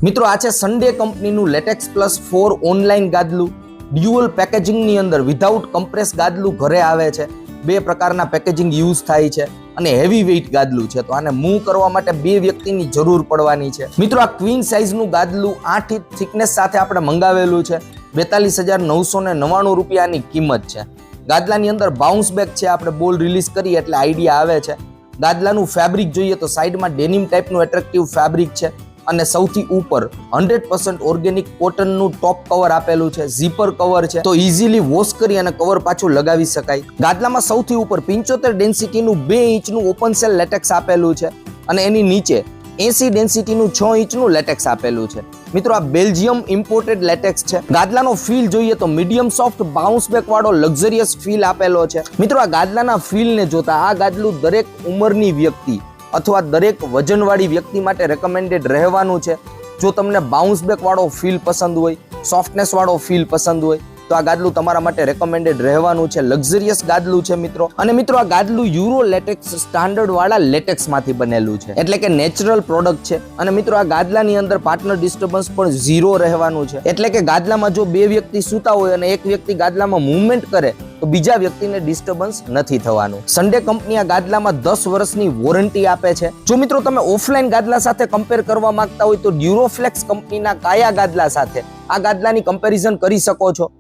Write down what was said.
મિત્રો આ છે સન્ડે કંપનીનું લેટેક્સ પ્લસ 4 ઓનલાઈન ગાદલું ડ્યુઅલ પેકેજિંગની અંદર વિધાઉટ કમ્પ્રેસ ગાદલું ઘરે આવે છે। બે પ્રકારના પેકેજિંગ યુઝ થાય છે અને હેવી વેઇટ ગાદલું છે, તો આને મૂવ કરવા માટે બે વ્યક્તિની જરૂર પડવાની છે। મિત્રો આ ક્વીન સાઇઝનું ગાદલું 8 ઇંચ થિકનેસ સાથે આપણે મંગાવેલું છે। 42,999 રૂપિયાની કિંમત છે। ગાદલાની અંદર બાઉન્સ બેક છે, આપણે બોલ રિલીઝ કરીએ એટલે આઈડિયા આવે છે। ગાદલાનું ફેબ્રિક જોઈએ તો સાઈડમાં ડેનિમ ટાઈપનું એટ્રેક્ટિવ ફેબ્રિક છે અને સૌથી ઉપર 100% ઓર્ગેનિક કોટનનું ટોપ કવર આપેલું છે, ઝીપર કવર છે, તો ઇઝીલી વોશ કરી અને કવર પાછું લગાવી શકાય। ગાદલામાં સૌથી ઉપર 75 ડેન્સિટીનું 2 ઇંચનું ઓપન સેલ લેટેક્સ આપેલું છે અને એની નીચે 80 ડેન્સિટીનું 6 ઇંચનું લેટેક્સ આપેલું છે। મિત્રો આ બેલ્જિયમ ઇમ્પોર્ટેડ લેટેક્સ છે। ગાદલાનો ફીલ જોઈએ તો મીડિયમ સોફ્ટ બાઉન્સ બેક વાળો લક્ઝરિયસ ફીલ આપેલો છે। મિત્રો આ ગાદલાના ફીલને જોતા આ ગાદલું દરેક ઉંમરની વ્યક્તિ અથવા દરેક વજનવાળી વ્યક્તિ માટે રેકમેન્ડેડ રહેવાનું છે। જો તમને બાઉન્સ બેક વાળો ફીલ પસંદ હોય, સોફ્ટનેસ વાળો ફીલ પસંદ હોય તો આ ગાદલું તમારા માટે રેકમેન્ડેડ રહેવાનું છે। લક્ઝરિયસ ગાદલું છે મિત્રો, અને મિત્રો આ ગાદલું યુરો લેટેક્સ સ્ટાન્ડર્ડ વાળા લેટેક્સ માંથી બનેલું છે, એટલે કે નેચરલ પ્રોડક્ટ છે। અને મિત્રો આ ગાદલાની અંદર પાર્ટનર ડિસ્ટર્બન્સ પણ 0 રહેવાનું છે, એટલે કે ગાદલામાં જો બે વ્યક્તિ સૂતા હોય અને એક વ્યક્તિ ગાદલામાં મૂવમેન્ટ કરે તો બીજા વ્યક્તિને ડિસ્ટર્બન્સ નથી થવાનું। સન્ડે કંપની આ ગાદલામાં 10 વર્ષની વોરંટી આપે છે। જો મિત્રો તમે ઓફલાઈન ગાદલા સાથે કમ્પેર કરવા માંગતા હોય તો ડ્યુરોફ્લેક્સ કંપનીના કાયા ગાદલા સાથે આ ગાદલાની કમ્પેરિઝન કરી શકો છો।